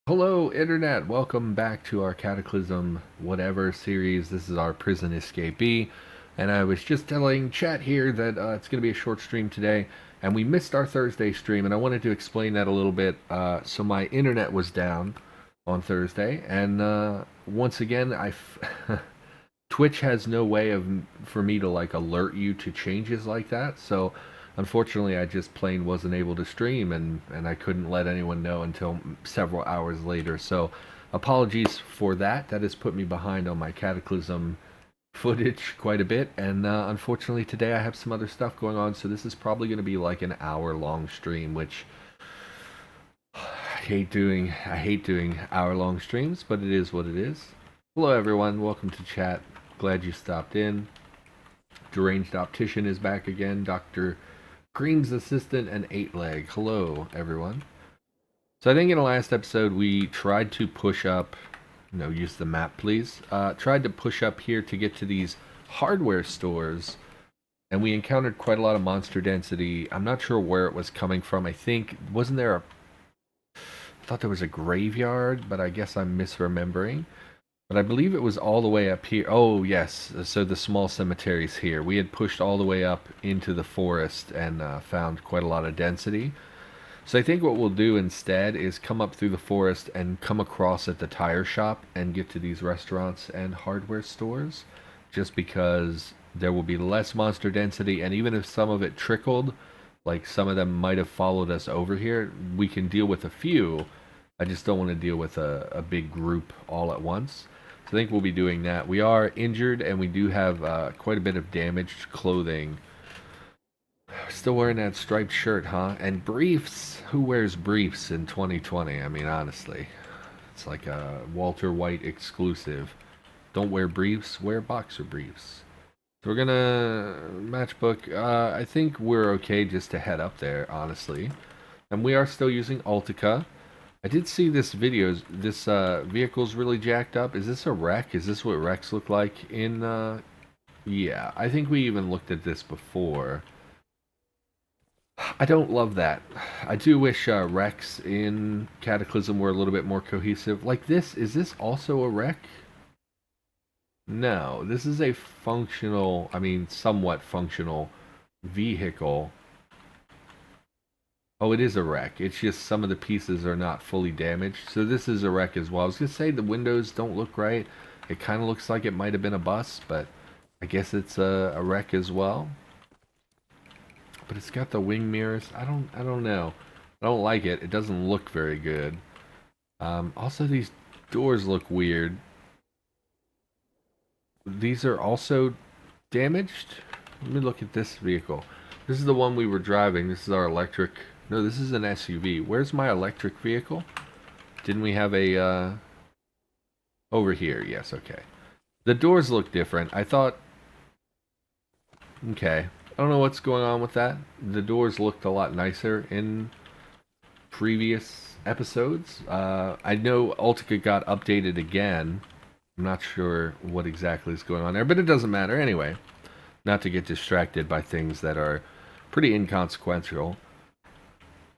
Hello, Internet. Welcome back to our Cataclysm whatever series. This is our prison escapee. And I was just telling chat here that it's going to be a short stream today. And we missed our Thursday stream. And I wanted to explain that a little bit. So my internet was down on Thursday. And once again, Twitch has no way of for me to like alert you to changes like that. So unfortunately, I just plain wasn't able to stream, and I couldn't let anyone know until several hours later. So apologies for that. That has put me behind on my Cataclysm footage quite a bit, and unfortunately today I have some other stuff going on. So this is probably going to be like an hour-long stream, which I hate doing. I hate doing hour-long streams, but it is what it is. Hello, everyone. Welcome to chat. Glad you stopped in. Deranged Optician is back again. Dr. Green's assistant and 8-leg. Hello, everyone. So I think in the last episode we tried to push up, use the map please, tried to push up here to get to these hardware stores, and we encountered quite a lot of monster density. I'm not sure where it was coming from. I thought there was a graveyard, but I guess I'm misremembering. But I believe it was all the way up here. Oh, yes. So the small cemetery's here. We had pushed all the way up into the forest and found quite a lot of density. So I think what we'll do instead is come up through the forest and come across at the tire shop and get to these restaurants and hardware stores. Just because there will be less monster density, and even if some of it trickled, like some of them might have followed us over here, we can deal with a few. I just don't want to deal with a big group all at once. So I think we'll be doing that. We are injured, and we do have quite a bit of damaged clothing. Still wearing that striped shirt, huh? And briefs. Who wears briefs in 2020? I mean, honestly. It's like a Walter White exclusive. Don't wear briefs, wear boxer briefs. So we're gonna matchbook. I think we're okay just to head up there, honestly. And we are still using Altica. I did see this video. This vehicle's really jacked up. Is this a wreck? Is this what wrecks look like in? Yeah, I think we even looked at this before. I don't love that. I do wish wrecks in Cataclysm were a little bit more cohesive. Like this, is this also a wreck? No, this is a functional, I mean, somewhat functional vehicle. Oh, it is a wreck. It's just some of the pieces are not fully damaged. So this is a wreck as well. I was going to say the windows don't look right. It kind of looks like it might have been a bus, but I guess it's a wreck as well. But it's got the wing mirrors. I don't know. I don't like it. It doesn't look very good. Also, these doors look weird. These are also damaged. Let me look at this vehicle. This is the one we were driving. This is our electric. No, this is an SUV. Where's my electric vehicle? Didn't we have a, over here? Yes, okay. The doors look different. I thought, okay. I don't know what's going on with that. The doors looked a lot nicer in previous episodes. I know Altica got updated again. I'm not sure what exactly is going on there, but it doesn't matter anyway. Not to get distracted by things that are pretty inconsequential.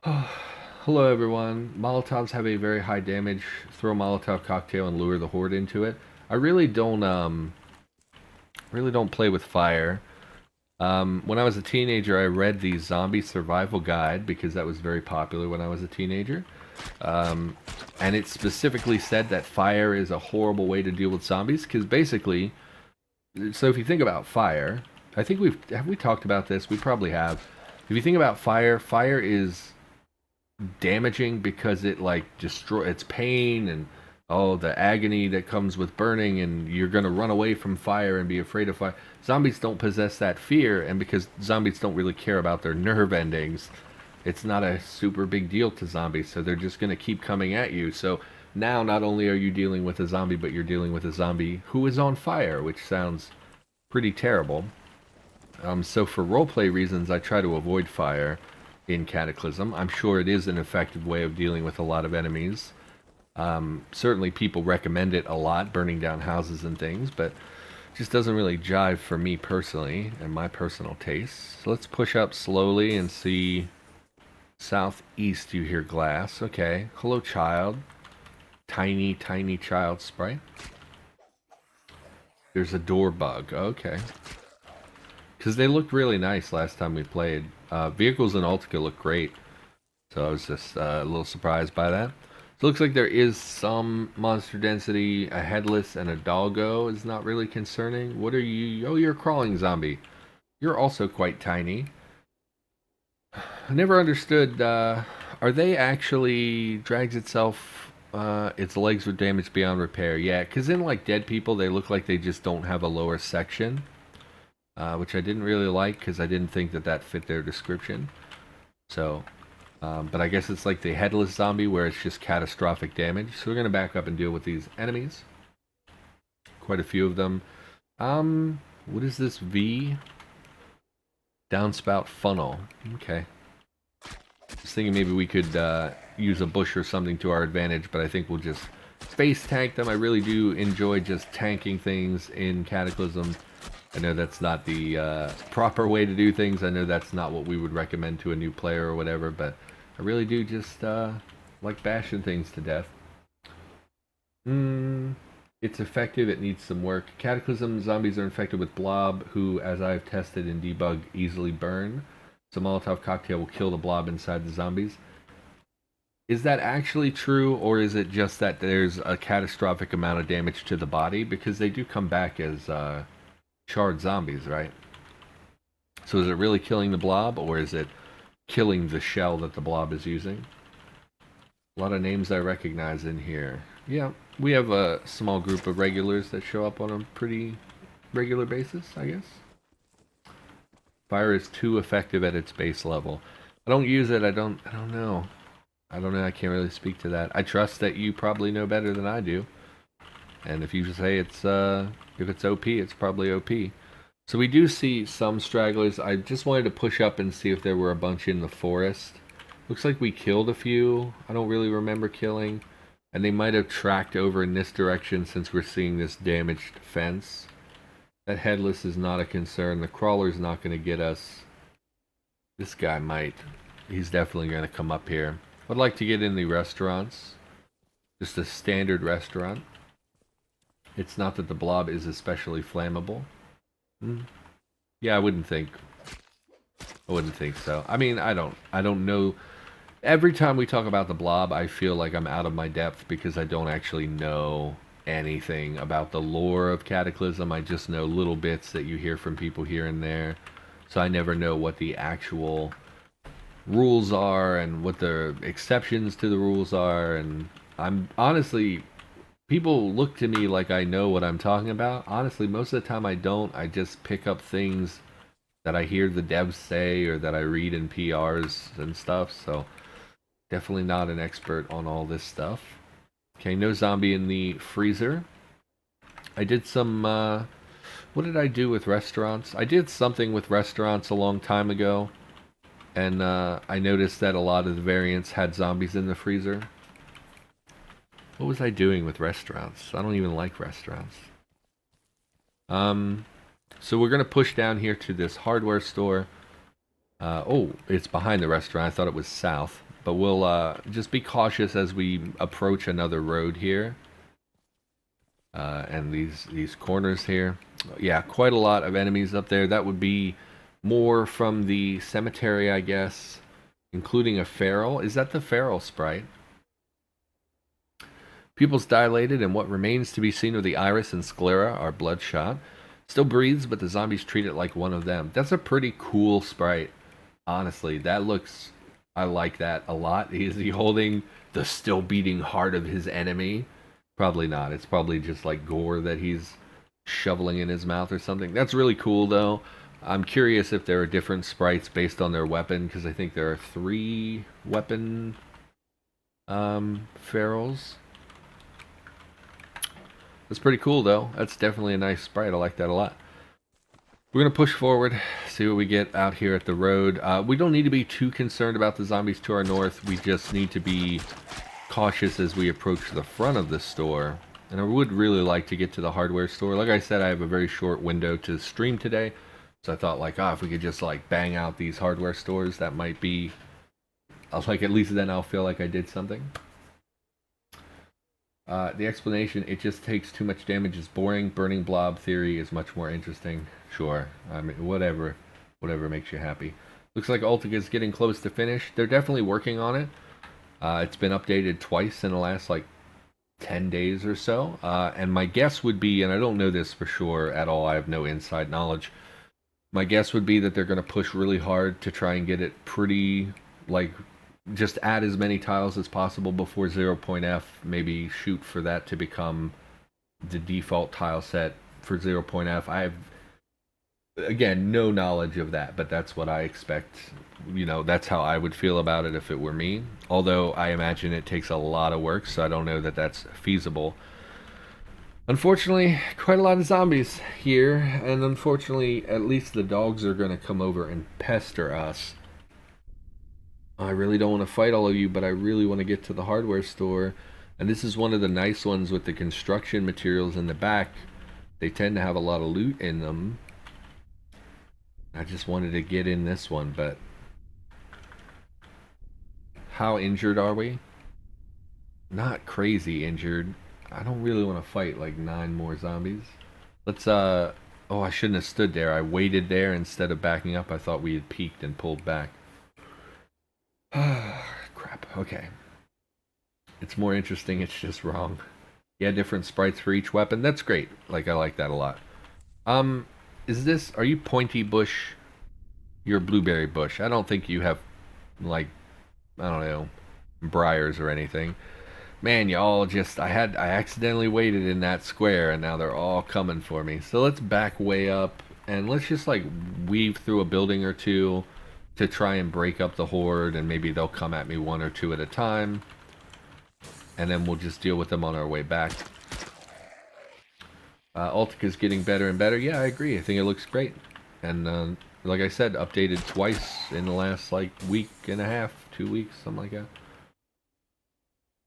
Hello everyone. Molotovs have a very high damage. Throw a Molotov cocktail and lure the horde into it. I really don't play with fire. When I was a teenager, I read the Zombie Survival Guide because that was very popular when I was a teenager. And it specifically said that fire is a horrible way to deal with zombies because basically, so if you think about fire, I think have we talked about this? We probably have. If you think about fire, fire is damaging because it like it's pain and the agony that comes with burning, and you're gonna run away from fire and be afraid of fire. Zombies don't possess that fear, and because zombies don't really care about their nerve endings, it's not a super big deal to zombies, so they're just gonna keep coming at you. So now not only are you dealing with a zombie, but you're dealing with a zombie who is on fire, which sounds pretty terrible. So for roleplay reasons, I try to avoid fire in Cataclysm. I'm sure it is an effective way of dealing with a lot of enemies. Certainly people recommend it a lot, burning down houses and things, but it just doesn't really jive for me personally and my personal tastes. So let's push up slowly and see. Southeast, you hear glass. Okay. Hello, child. Tiny, tiny child sprite. There's a door bug. Okay. Because they looked really nice last time we played. Vehicles in Altica look great. So I was just a little surprised by that. So it looks like there is some monster density. A headless and a doggo is not really concerning. What are you? Oh, you're a crawling zombie. You're also quite tiny. I never understood. Are they actually drags itself? Its legs were damaged beyond repair. Yeah, because in like dead people, they look like they just don't have a lower section, which I didn't really like because I didn't think that that fit their description. So, but I guess it's like the headless zombie where it's just catastrophic damage. So we're gonna back up and deal with these enemies. Quite a few of them. What is this V? Downspout funnel. Okay. I was thinking maybe we could use a bush or something to our advantage, but I think we'll just face tank them. I really do enjoy just tanking things in Cataclysm. I know that's not the proper way to do things. I know that's not what we would recommend to a new player or whatever, but I really do just like bashing things to death. It's effective. It needs some work. Cataclysm zombies are infected with blob, who, as I've tested and debugged, easily burn. So Molotov cocktail will kill the blob inside the zombies. Is that actually true, or is it just that there's a catastrophic amount of damage to the body? Because they do come back as charred zombies, right? So is it really killing the blob, or is it killing the shell that the blob is using? A lot of names I recognize in here. Yeah, we have a small group of regulars that show up on a pretty regular basis, I guess. Fire is too effective at its base level. I don't use it. I don't know. I don't know. I can't really speak to that. I trust that you probably know better than I do. And if you say it's if it's OP, it's probably OP. So we do see some stragglers. I just wanted to push up and see if there were a bunch in the forest. Looks like we killed a few. I don't really remember killing. And they might have tracked over in this direction since we're seeing this damaged fence. That headless is not a concern. The crawler's not going to get us. This guy might. He's definitely going to come up here. I'd like to get in the restaurants. Just a standard restaurant. It's not that the blob is especially flammable. Yeah, I wouldn't think so. I mean, I don't know. Every time we talk about the blob, I feel like I'm out of my depth because I don't actually know anything about the lore of Cataclysm. I just know little bits that you hear from people here and there. So I never know what the actual rules are and what the exceptions to the rules are. And I'm honestly, people look to me like I know what I'm talking about. Honestly, most of the time I don't. I just pick up things that I hear the devs say or that I read in PRs and stuff. So definitely not an expert on all this stuff. Okay, no zombie in the freezer. I did some, what did I do with restaurants? I did something with restaurants a long time ago. And I noticed that a lot of the variants had zombies in the freezer. What was I doing with restaurants? I don't even like restaurants. So we're going to push down here to this hardware store. Oh, it's behind the restaurant. I thought it was south. But we'll just be cautious as we approach another road here. And these corners here. Yeah, quite a lot of enemies up there. That would be more from the cemetery, I guess. Including a feral. Is that the feral sprite? Pupils dilated and what remains to be seen of the iris and sclera are bloodshot. Still breathes, but the zombies treat it like one of them. That's a pretty cool sprite. Honestly, that looks... I like that a lot. Is he holding the still beating heart of his enemy? Probably not. It's probably just like gore that he's shoveling in his mouth or something. That's really cool, though. I'm curious if there are different sprites based on their weapon, because I think there are 3 weapon ferals. That's pretty cool, though. That's definitely a nice sprite. I like that a lot. We're going to push forward, see what we get out here at the road. We don't need to be too concerned about the zombies to our north. We just need to be cautious as we approach the front of the store. And I would really like to get to the hardware store. Like I said, I have a very short window to stream today. So I thought, like, if we could just, like, bang out these hardware stores, that might be... like, at least then I'll feel like I did something. The explanation, it just takes too much damage, is boring. Burning blob theory is much more interesting. Sure. I mean, whatever. Whatever makes you happy. Looks like Ultica's getting close to finish. They're definitely working on it. It's been updated twice in the last, like, 10 days or so. And my guess would be, and I don't know this for sure at all, I have no inside knowledge. My guess would be that they're going to push really hard to try and get it pretty, like, just add as many tiles as possible before 0.f. Maybe shoot for that to become the default tile set for 0.f. I have, again, no knowledge of that, but that's what I expect. You know, that's how I would feel about it if it were me. Although I imagine it takes a lot of work, so I don't know that that's feasible. Unfortunately, quite a lot of zombies here, and unfortunately, at least the dogs are going to come over and pester us. I really don't want to fight all of you, but I really want to get to the hardware store. And this is one of the nice ones with the construction materials in the back. They tend to have a lot of loot in them. I just wanted to get in this one, but... How injured are we? Not crazy injured. I don't really want to fight like 9 more zombies. Let's, oh, I shouldn't have stood there. I waited there instead of backing up. I thought we had peeked and pulled back. Crap. Okay. It's more interesting. It's just wrong. Yeah, different sprites for each weapon. That's great. Like, I like that a lot. Is this... Are you pointy bush? You're blueberry bush. I don't think you have, like, I don't know, briars or anything. Man, y'all just... I accidentally waited in that square, and now they're all coming for me. So let's back way up, and let's just, like, weave through a building or two to try and break up the horde, and maybe they'll come at me 1 or 2 at a time. And then we'll just deal with them on our way back. Ultica's getting better and better. Yeah, I agree. I think it looks great. And like I said, updated twice in the last, like, week and a half, 2 weeks, something like that.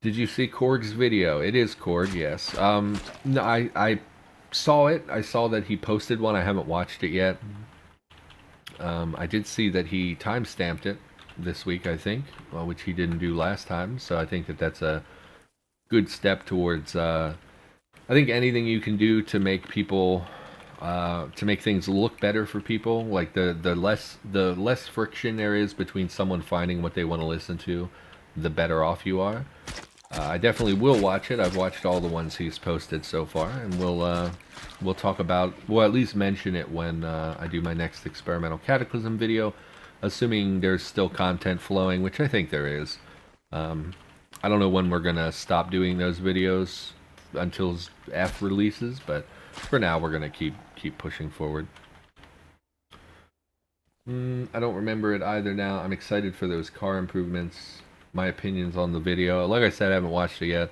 Did you see Korg's video? It is Korg, yes. No, I saw it. I saw that he posted one. I haven't watched it yet. I did see that he timestamped it this week, I think, which he didn't do last time. So I think that that's a good step towards... I think anything you can do to make people... to make things look better for people, like the less friction there is between someone finding what they want to listen to, the better off you are. I definitely will watch it. I've watched all the ones he's posted so far, and we'll talk about, we'll at least mention it when I do my next experimental Cataclysm video, assuming there's still content flowing, which I think there is. I don't know when we're gonna stop doing those videos until F releases, but for now we're gonna keep pushing forward. I don't remember it either now. I'm excited for those car improvements. My opinions on the video. Like I said, I haven't watched it yet.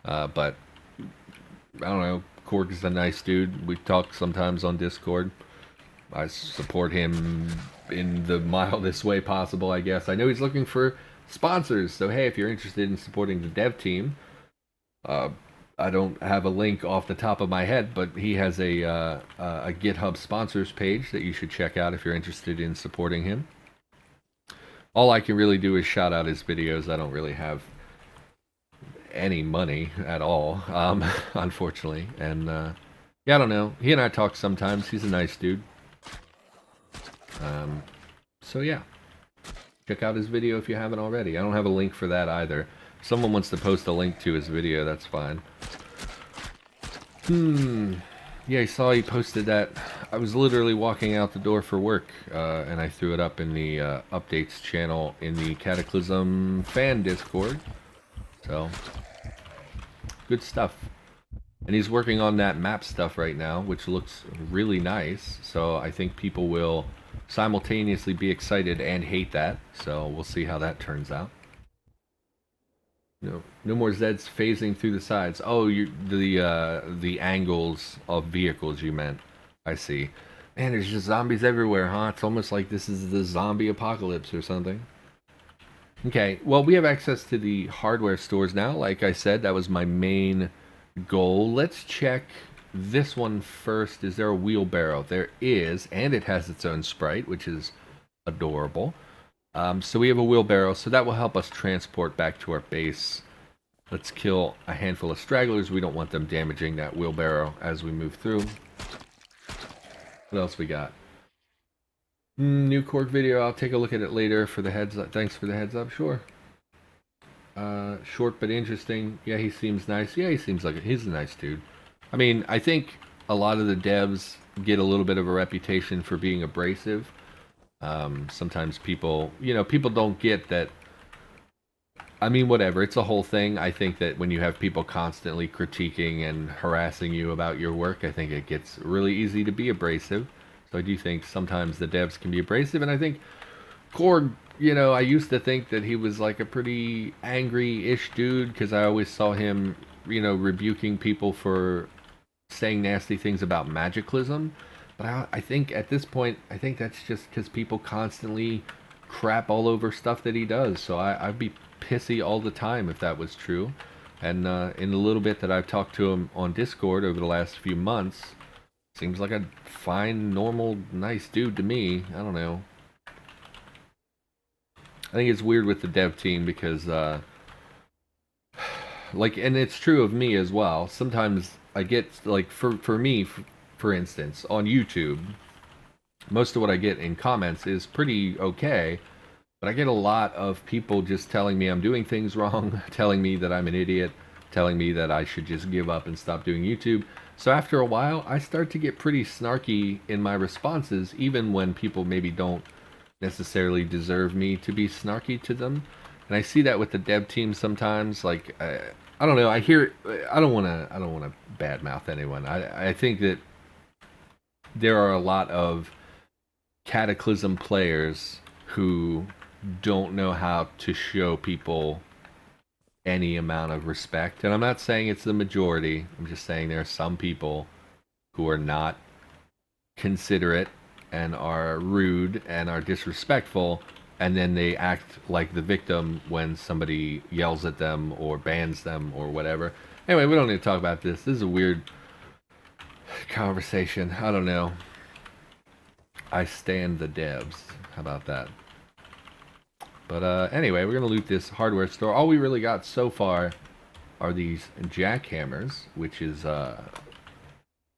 But, I don't know. Korg is a nice dude. We talk sometimes on Discord. I support him in the mildest way possible, I guess. I know he's looking for sponsors. So, hey, if you're interested in supporting the dev team, I don't have a link off the top of my head, but he has a GitHub sponsors page that you should check out if you're interested in supporting him. All I can really do is shout out his videos. I don't really have any money at all, unfortunately. And, yeah, I don't know. He and I talk sometimes. He's a nice dude. So, yeah. Check out his video if you haven't already. I don't have a link for that either. If someone wants to post a link to his video, that's fine. Yeah, I saw he posted that. I was literally walking out the door for work, and I threw it up in the updates channel in the Cataclysm fan Discord. So, good stuff. And he's working on that map stuff right now, which looks really nice. So I think people will simultaneously be excited and hate that. So we'll see how that turns out. No more Zeds phasing through the sides. Oh, the angles of vehicles you meant. I see. Man, there's just zombies everywhere, huh? It's almost like this is the zombie apocalypse or something. Okay, well, we have access to the hardware stores now. Like I said, that was my main goal. Let's check this one first. Is there a wheelbarrow? There is, and it has its own sprite, which is adorable. So we have a wheelbarrow, so that will help us transport back to our base. Let's kill a handful of stragglers. We don't want them damaging that wheelbarrow as we move through. What else we got? New Cork video. I'll take a look at it later for the heads up. Thanks for the heads up. Sure. Short but interesting. Yeah, he seems nice. Yeah, he seems like he's a nice dude. I mean, I think a lot of the devs get a little bit of a reputation for being abrasive. Sometimes people, people don't get that. I mean, whatever. It's a whole thing. I think that when you have people constantly critiquing and harassing you about your work, I think it gets really easy to be abrasive. So I do think sometimes the devs can be abrasive, and I think Korg, I used to think that he was like a pretty angry-ish dude because I always saw him, rebuking people for saying nasty things about Magicalism. But I think at this point, I think that's just because people constantly crap all over stuff that he does. So I'd be pissy all the time if that was true. And in the little bit that I've talked to him on Discord over the last few months, seems like a fine, normal, nice dude to me. I don't know. I think it's weird with the dev team because, and it's true of me as well. Sometimes I get, for me, for instance, on YouTube, most of what I get in comments is pretty okay, but I get a lot of people just telling me I'm doing things wrong, telling me that I'm an idiot, telling me that I should just give up and stop doing YouTube. So after a while, I start to get pretty snarky in my responses, even when people maybe don't necessarily deserve me to be snarky to them. And I see that with the dev team sometimes. Like, I don't know. I hear. I don't want to badmouth anyone. I think that there are a lot of Cataclysm players who don't know how to show people any amount of respect. And I'm not saying it's the majority. I'm just saying there are some people who are not considerate and are rude and are disrespectful, and then they act like the victim when somebody yells at them or bans them or whatever. Anyway, we don't need to talk about this. This is a weird conversation. I don't know. I stand the devs. How about that? But anyway, we're going to loot this hardware store. All we really got so far are these jackhammers, which is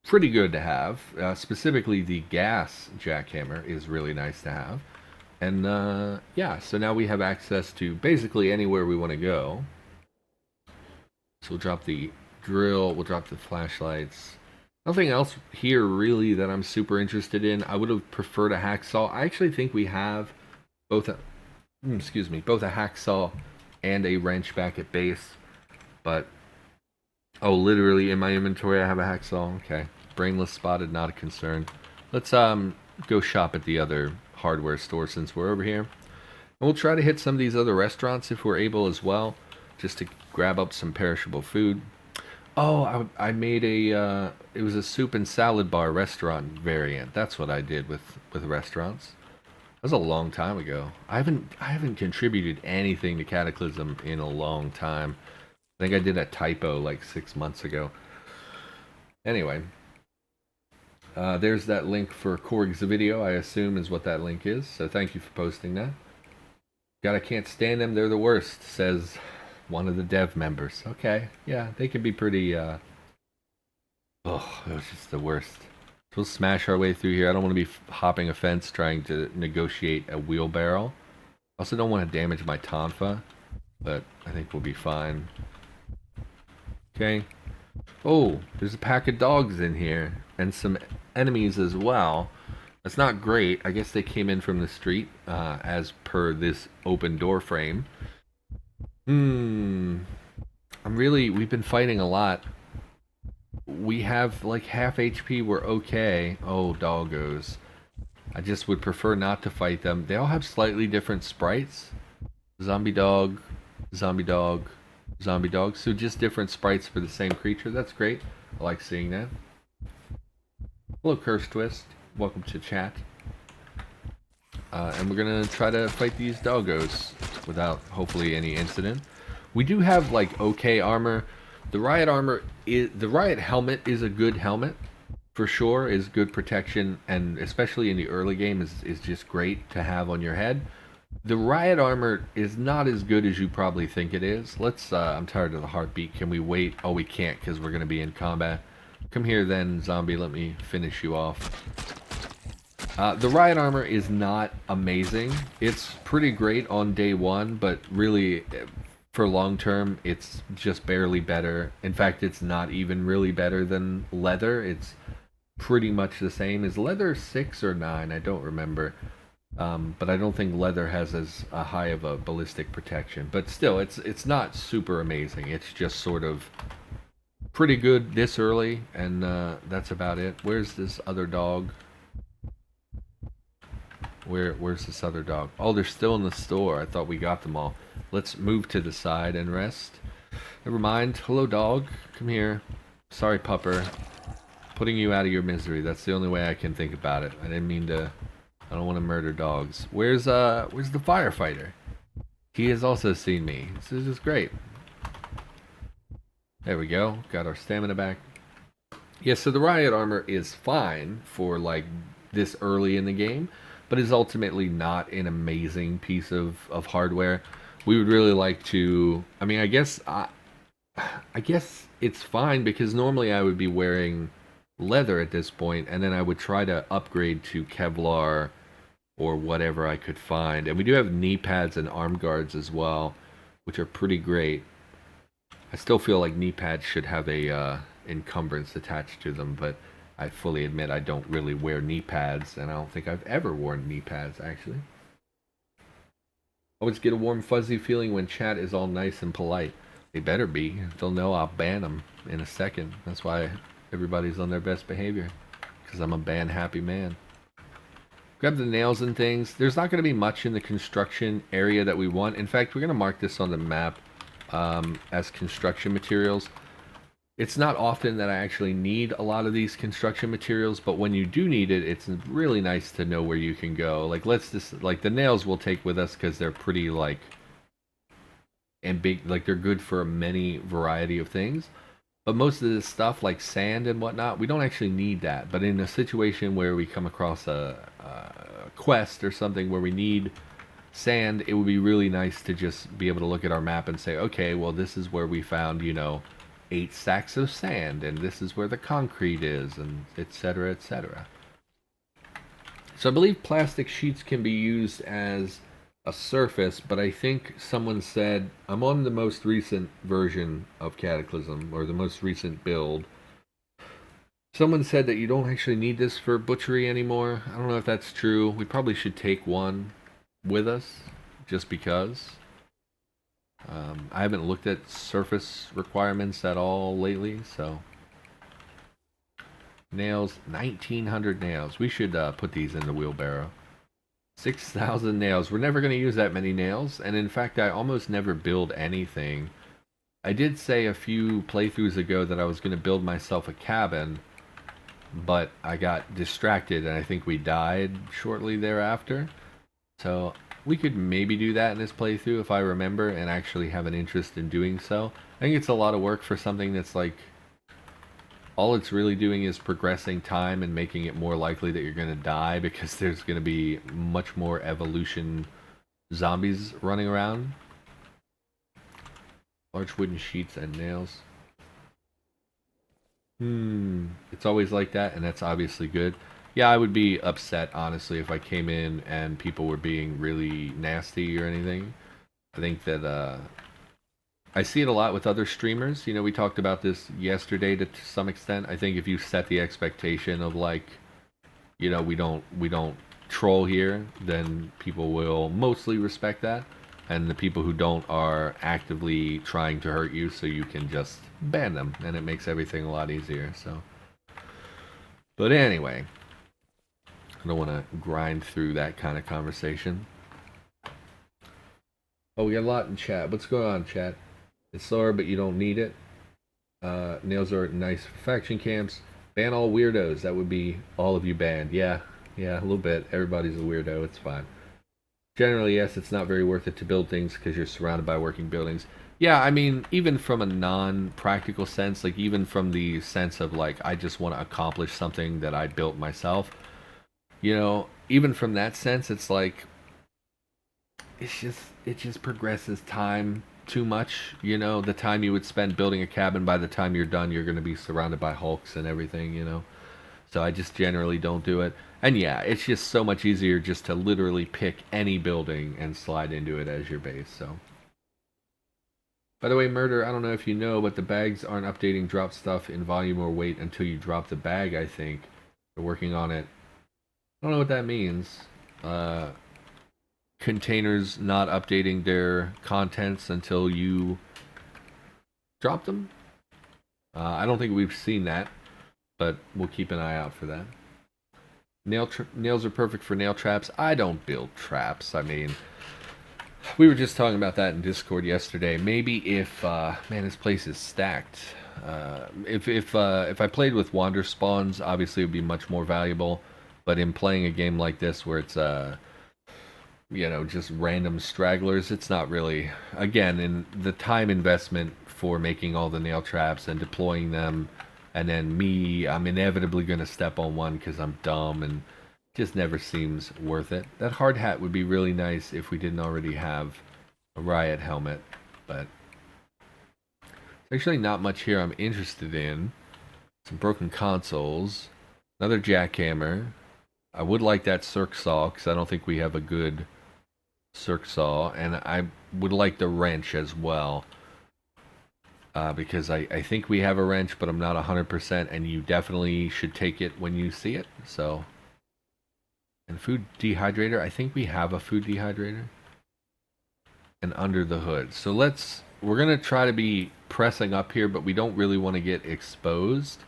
pretty good to have. Specifically, the gas jackhammer is really nice to have. And yeah, so now we have access to basically anywhere we want to go. So we'll drop the drill, we'll drop the flashlights. Nothing else here really that I'm super interested in. I would have preferred a hacksaw. I actually think we have both a hacksaw and a wrench back at base. But, oh, literally in my inventory I have a hacksaw. Okay. Brainless spotted, not a concern. Let's go shop at the other hardware store since we're over here. And we'll try to hit some of these other restaurants if we're able as well, just to grab up some perishable food. Oh, I made a, it was a soup and salad bar restaurant variant. That's what I did with restaurants. That was a long time ago. I haven't contributed anything to Cataclysm in a long time. I think I did a typo like 6 months ago. Anyway, there's that link for Korg's video, I assume is what that link is. So thank you for posting that. God, I can't stand them. They're the worst, says one of the dev members. Okay, yeah, they can be pretty, oh, it was just the worst. So we'll smash our way through here. I don't want to be hopping a fence trying to negotiate a wheelbarrow. I also don't want to damage my tonfa, but I think we'll be fine. Okay. Oh, there's a pack of dogs in here, and some enemies as well. That's not great. I guess they came in from the street, as per this open door frame. We've been fighting a lot. We have like half HP, we're okay. Oh, doggos. I just would prefer not to fight them. They all have slightly different sprites. Zombie dog, zombie dog, zombie dog. So just different sprites for the same creature. That's great. I like seeing that. Hello, Curse Twist. Welcome to chat. And we're gonna try to fight these doggos without hopefully any incident. We do have like okay armor. The riot helmet is a good helmet for sure. Is good protection, and especially in the early game is just great to have on your head. The riot armor is not as good as you probably think it is. Let's, I'm tired of the heartbeat. Can we wait? Oh, we can't because we're going to be in combat. Come here then, zombie. Let me finish you off. The riot armor is not amazing. It's pretty great on day one, but really, for long term, it's just barely better. In fact, it's not even really better than leather. It's pretty much the same. Is leather 6 or 9? I don't remember. But I don't think leather has as high of a ballistic protection. But still, it's not super amazing. It's just sort of pretty good this early, and that's about it. Where's this other dog? Where's this other dog? Oh, they're still in the store. I thought we got them all. Let's move to the side and rest. Never mind. Hello, dog. Come here. Sorry, pupper. Putting you out of your misery. That's the only way I can think about it. I didn't mean to. I don't want to murder dogs. Where's the firefighter? He has also seen me. This is just great. There we go. Got our stamina back. Yeah, so the riot armor is fine for like this early in the game, but is ultimately not an amazing piece of hardware. We would really like to. I mean, I guess it's fine because normally I would be wearing leather at this point, and then I would try to upgrade to Kevlar or whatever I could find. And we do have knee pads and arm guards as well, which are pretty great. I still feel like knee pads should have a encumbrance attached to them, but I fully admit I don't really wear knee pads, and I don't think I've ever worn knee pads, actually. Always get a warm, fuzzy feeling when chat is all nice and polite. They better be. If they'll know, I'll ban them in a second. That's why everybody's on their best behavior, because I'm a ban-happy man. Grab the nails and things. There's not going to be much in the construction area that we want. In fact, we're going to mark this on the map as construction materials. It's not often that I actually need a lot of these construction materials, but when you do need it, it's really nice to know where you can go. Like, let's just, like, the nails we'll take with us because they're pretty, like, and big, like, they're good for many variety of things. But most of this stuff, like sand and whatnot, we don't actually need that. But in a situation where we come across a quest or something where we need sand, it would be really nice to just be able to look at our map and say, okay, well, this is where we found, 8 sacks of sand, and this is where the concrete is, and etc., etc. So I believe plastic sheets can be used as a surface, but I think someone said, I'm on the most recent version of Cataclysm, or the most recent build. Someone said that you don't actually need this for butchery anymore. I don't know if that's true. We probably should take one with us, just because. I haven't looked at surface requirements at all lately, so. Nails, 1,900 nails. We should put these in the wheelbarrow. 6,000 nails. We're never going to use that many nails, and in fact, I almost never build anything. I did say a few playthroughs ago that I was going to build myself a cabin, but I got distracted, and I think we died shortly thereafter. So we could maybe do that in this playthrough if I remember and actually have an interest in doing so. I think it's a lot of work for something that's like, all it's really doing is progressing time and making it more likely that you're going to die because there's going to be much more evolution zombies running around. Large wooden sheets and nails. It's always like that, and that's obviously good. Yeah, I would be upset, honestly, if I came in and people were being really nasty or anything. I think that, I see it a lot with other streamers. We talked about this yesterday to some extent. I think if you set the expectation of, like, we don't troll here, then people will mostly respect that. And the people who don't are actively trying to hurt you, so you can just ban them, and it makes everything a lot easier, so. But anyway, I don't want to grind through that kind of conversation. Oh, we got a lot in chat. What's going on, chat? It's slower, but you don't need it. Nails are nice for faction camps. Ban all weirdos. That would be all of you banned. Yeah, a little bit. Everybody's a weirdo. It's fine. Generally, yes, it's not very worth it to build things because you're surrounded by working buildings. Yeah, I mean, even from a non-practical sense, like even from the sense of like, I just want to accomplish something that I built myself, even from that sense, it's like, it just progresses time too much. You know, the time you would spend building a cabin, by the time you're done, you're going to be surrounded by hulks and everything. You know, so I just generally don't do it. And yeah, it's just so much easier just to literally pick any building and slide into it as your base. So. By the way, Murder, I don't know if you know, but the bags aren't updating drop stuff in volume or weight until you drop the bag, I think. They're working on it. I don't know what that means. Containers not updating their contents until you drop them. I don't think we've seen that, but we'll keep an eye out for that. Nails are perfect for nail traps. I don't build traps. I mean, we were just talking about that in Discord yesterday. Maybe if man, this place is stacked. If I played with wander spawns, obviously it would be much more valuable. But in playing a game like this, where it's you know, just random stragglers, it's not really. Again, in the time investment for making all the nail traps and deploying them, and then me, I'm inevitably going to step on one because I'm dumb and just never seems worth it. That hard hat would be really nice if we didn't already have a riot helmet, but there's actually not much here I'm interested in. Some broken consoles, another jackhammer. I would like that circ saw because I don't think we have a good circ saw, and I would like the wrench as well. Because I think we have a wrench, but I'm not 100%, and you definitely should take it when you see it, so. And food dehydrator, I think we have a food dehydrator. And under the hood. So we're going to try to be pressing up here, but we don't really want to get exposed.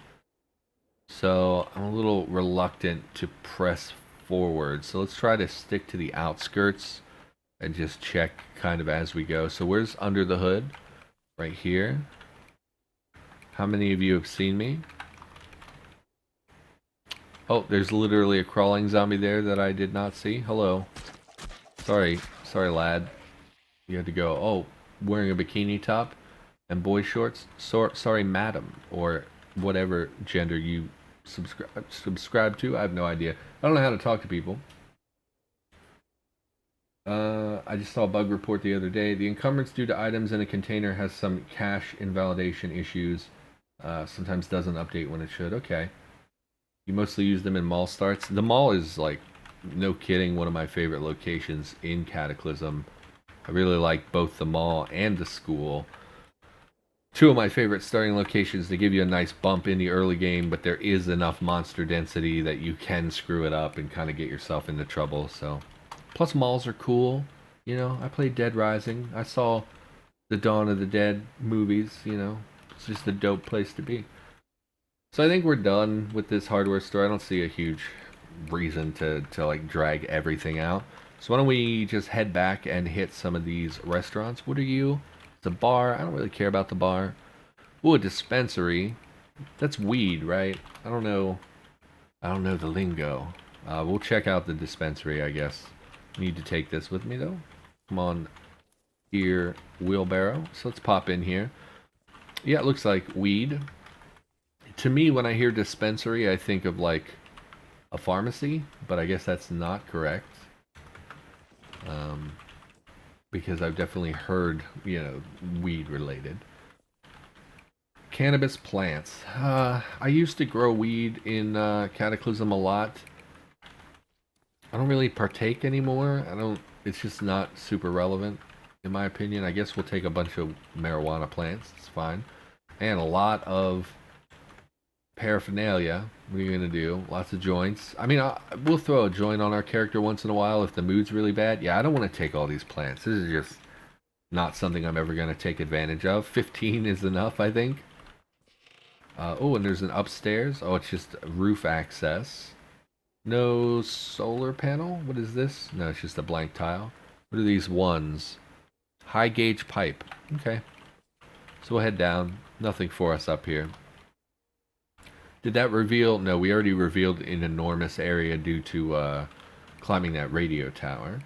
So I'm a little reluctant to press forward. So let's try to stick to the outskirts and just check kind of as we go. So where's under the hood? Right here. How many of you have seen me? Oh, there's literally a crawling zombie there that I did not see. Hello. Sorry, lad. You had to go. Oh, wearing a bikini top and boy shorts. Sorry, madam, or whatever gender you subscribe to. I have no idea. I don't know how to talk to people. I just saw a bug report the other day. The encumbrance due to items in a container has some cache invalidation issues. Sometimes doesn't update when it should. Okay. You mostly use them in mall starts. The mall is, like, no kidding, one of my favorite locations in Cataclysm. I really like both the mall and the school. Two of my favorite starting locations. They give you a nice bump in the early game, but there is enough monster density that you can screw it up and kind of get yourself into trouble. So, plus malls are cool. You know, I played Dead Rising. I saw the Dawn of the Dead movies. You know, it's just a dope place to be. So I think we're done with this hardware store. I don't see a huge reason to like drag everything out. So why don't we just head back and hit some of these restaurants. What are you? It's a bar. I don't really care about the bar. Ooh, a dispensary. That's weed, right? I don't know the lingo. We'll check out the dispensary, I guess. Need to take this with me though. Come on here, wheelbarrow. So let's pop in here. Yeah, it looks like weed. To me, when I hear dispensary, I think of like a pharmacy, but I guess that's not correct. Because I've definitely heard, you know, weed related. Cannabis plants. I used to grow weed in Cataclysm a lot. I don't really partake anymore. It's just not super relevant, in my opinion. I guess we'll take a bunch of marijuana plants. It's fine. And a lot of paraphernalia. What are you gonna do? Lots of joints. I mean, we'll throw a joint on our character once in a while if the mood's really bad. Yeah, I don't want to take all these plants. This is just not something I'm ever gonna take advantage of. 15 is enough, I think. Oh, and there's an upstairs. Oh, it's just roof access. No solar panel? What is this? No, it's just a blank tile. What are these ones? High gauge pipe. Okay. So we'll head down. Nothing for us up here. Did that reveal? No, we already revealed an enormous area due to climbing that radio tower.